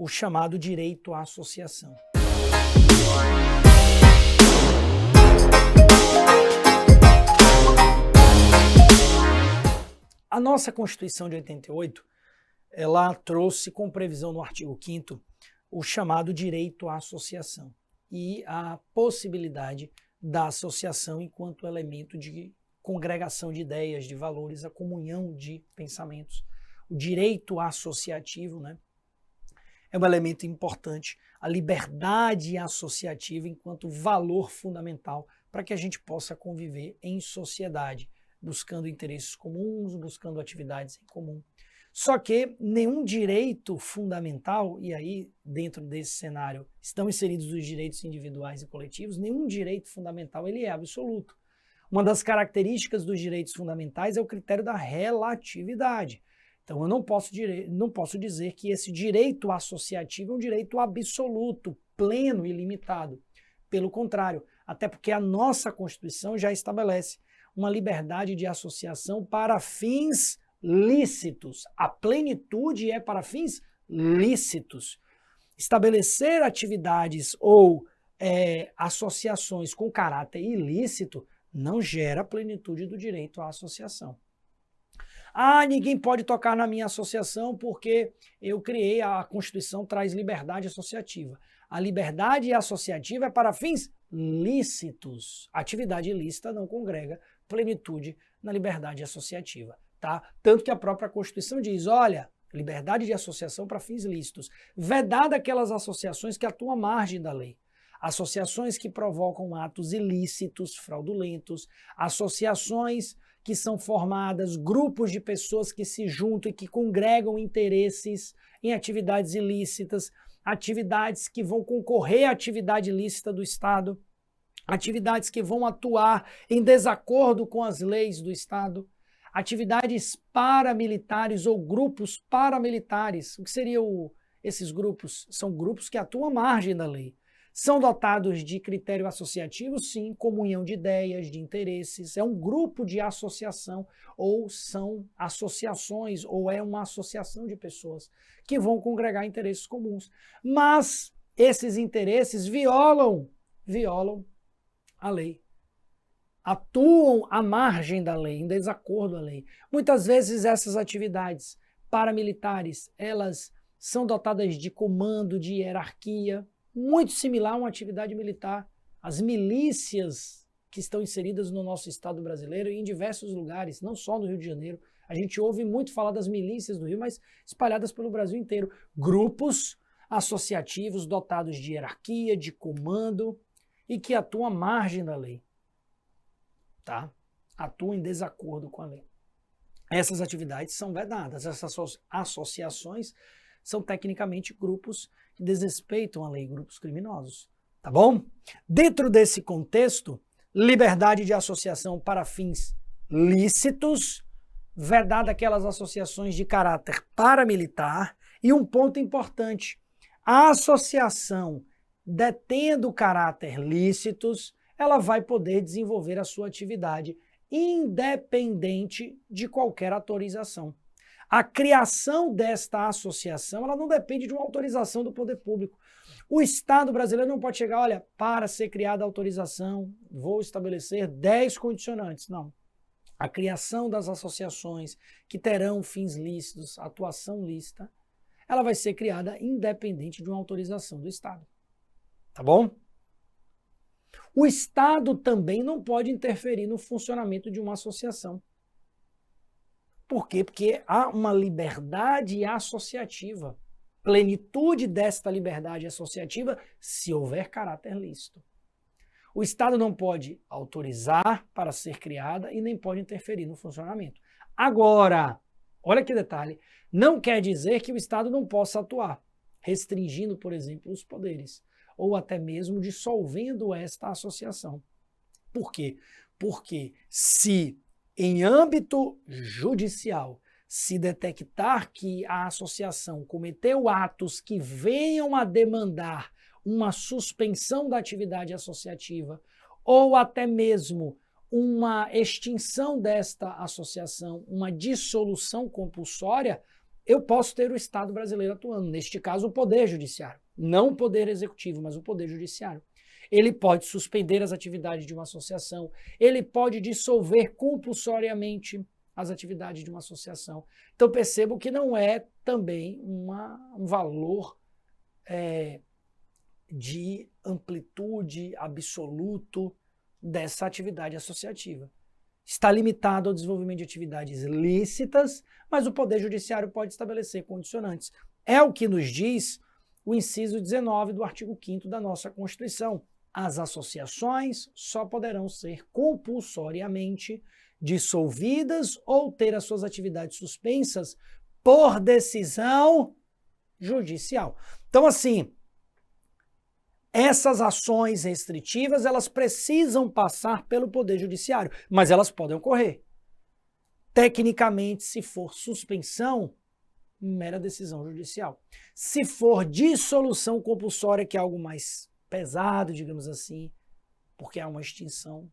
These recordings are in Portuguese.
o chamado direito à associação. A nossa Constituição de 88, ela trouxe com previsão no artigo 5º o chamado direito à associação e a possibilidade da associação enquanto elemento de congregação de ideias, de valores, a comunhão de pensamentos. O direito associativo, né, é um elemento importante, a liberdade associativa enquanto valor fundamental para que a gente possa conviver em sociedade, buscando interesses comuns, buscando atividades em comum. Só que nenhum direito fundamental, e aí dentro desse cenário estão inseridos os direitos individuais e coletivos, nenhum direito fundamental ele é absoluto. Uma das características dos direitos fundamentais é o critério da relatividade. Então eu não posso dizer que esse direito associativo é um direito absoluto, pleno e limitado. Pelo contrário, até porque a nossa Constituição já estabelece uma liberdade de associação para fins lícitos. A plenitude é para fins lícitos. Estabelecer atividades ou associações com caráter ilícito não gera plenitude do direito à associação. Ah, ninguém pode tocar na minha associação porque eu criei, a Constituição traz liberdade associativa. A liberdade associativa é para fins lícitos. Atividade ilícita não congrega plenitude na liberdade associativa. Tá? Tanto que a própria Constituição diz, olha, liberdade de associação para fins lícitos. Vedada aquelas associações que atuam à margem da lei. Associações que provocam atos ilícitos, fraudulentos, associações que são formadas, grupos de pessoas que se juntam e que congregam interesses em atividades ilícitas, atividades que vão concorrer à atividade ilícita do Estado, atividades que vão atuar em desacordo com as leis do Estado, atividades paramilitares ou grupos paramilitares. O que seriam esses grupos? São grupos que atuam à margem da lei. São dotados de critério associativo? Sim, comunhão de ideias, de interesses. É um grupo de associação, ou são associações, ou é uma associação de pessoas que vão congregar interesses comuns. Mas esses interesses violam a lei. Atuam à margem da lei, em desacordo à lei. Muitas vezes essas atividades paramilitares, elas são dotadas de comando, de hierarquia, muito similar a uma atividade militar. As milícias que estão inseridas no nosso Estado brasileiro e em diversos lugares, não só no Rio de Janeiro. A gente ouve muito falar das milícias do Rio, mas espalhadas pelo Brasil inteiro. Grupos associativos dotados de hierarquia, de comando e que atuam à margem da lei. Tá? Atuam em desacordo com a lei. Essas atividades são vedadas. Essas associações são tecnicamente grupos que desrespeitam a lei, grupos criminosos. Tá bom? Dentro desse contexto, liberdade de associação para fins lícitos, vedada aquelas associações de caráter paramilitar, e um ponto importante, a associação detendo caráter lícitos, ela vai poder desenvolver a sua atividade independente de qualquer autorização. A criação desta associação, ela não depende de uma autorização do poder público. O Estado brasileiro não pode chegar, olha, para ser criada a autorização, vou estabelecer 10 condicionantes. Não. A criação das associações que terão fins lícitos, atuação lícita, ela vai ser criada independente de uma autorização do Estado. Tá bom? O Estado também não pode interferir no funcionamento de uma associação. Por quê? Porque há uma liberdade associativa. Plenitude desta liberdade associativa se houver caráter lícito. O Estado não pode autorizar para ser criada e nem pode interferir no funcionamento. Agora, olha que detalhe, não quer dizer que o Estado não possa atuar, restringindo, por exemplo, os poderes, ou até mesmo dissolvendo esta associação. Por quê? Porque se em âmbito judicial se detectar que a associação cometeu atos que venham a demandar uma suspensão da atividade associativa ou até mesmo uma extinção desta associação, uma dissolução compulsória, eu posso ter o Estado brasileiro atuando, neste caso o Poder Judiciário, não o Poder Executivo, mas o Poder Judiciário. Ele pode suspender as atividades de uma associação, ele pode dissolver compulsoriamente as atividades de uma associação. Então percebo que não é também um valor de amplitude absoluto dessa atividade associativa. Está limitado ao desenvolvimento de atividades lícitas, mas o Poder Judiciário pode estabelecer condicionantes. É o que nos diz o inciso 19 do artigo 5º da nossa Constituição. As associações só poderão ser compulsoriamente dissolvidas ou ter as suas atividades suspensas por decisão judicial. Então, assim, essas ações restritivas, elas precisam passar pelo Poder Judiciário, mas elas podem ocorrer. Tecnicamente, se for suspensão, mera decisão judicial. Se for dissolução compulsória, que é algo mais pesado, digamos assim, porque é uma extinção,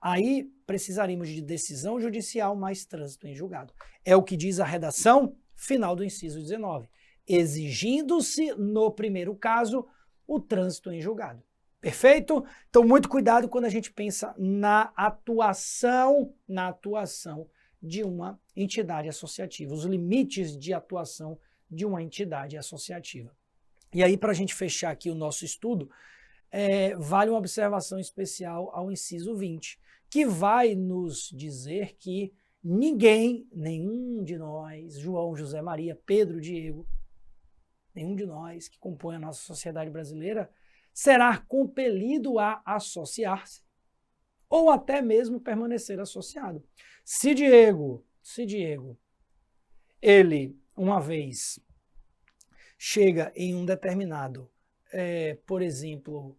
aí precisaríamos de decisão judicial mais trânsito em julgado. É o que diz a redação final do inciso 19, exigindo-se, no primeiro caso, o trânsito em julgado. Perfeito? Então, muito cuidado quando a gente pensa na atuação de uma entidade associativa, os limites de atuação de uma entidade associativa. E aí, para a gente fechar aqui o nosso estudo, vale uma observação especial ao inciso 20, que vai nos dizer que ninguém, nenhum de nós, João, José, Maria, Pedro, Diego, nenhum de nós que compõe a nossa sociedade brasileira será compelido a associar-se ou até mesmo permanecer associado. Se Diego, ele uma vez chega em um determinado, por exemplo,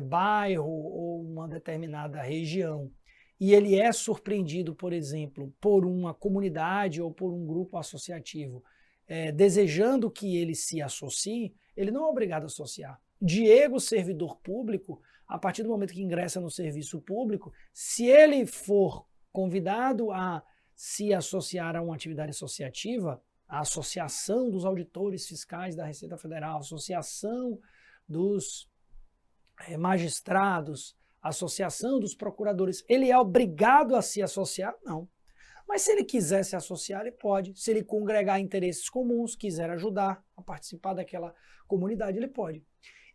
bairro ou uma determinada região, e ele é surpreendido, por exemplo, por uma comunidade ou por um grupo associativo, desejando que ele se associe, ele não é obrigado a associar. Diego, servidor público, a partir do momento que ingressa no serviço público, se ele for convidado a se associar a uma atividade associativa, a Associação dos Auditores Fiscais da Receita Federal, a Associação dos Magistrados, a Associação dos Procuradores, ele é obrigado a se associar? Não. Mas se ele quiser se associar, ele pode. Se ele congregar interesses comuns, quiser ajudar a participar daquela comunidade, ele pode.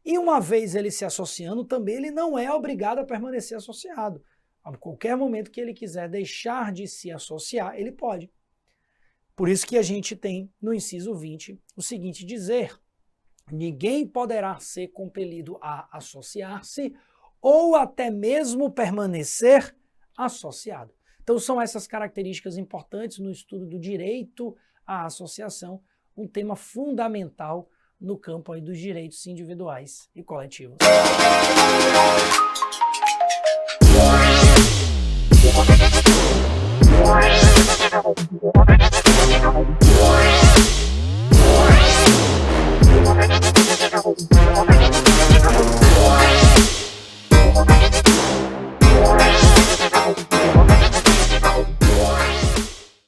E uma vez ele se associando, também ele não é obrigado a permanecer associado. A qualquer momento que ele quiser deixar de se associar, ele pode. Por isso que a gente tem no inciso 20 o seguinte dizer: ninguém poderá ser compelido a associar-se ou até mesmo permanecer associado. Então são essas características importantes no estudo do direito à associação, um tema fundamental no campo aí dos direitos individuais e coletivos.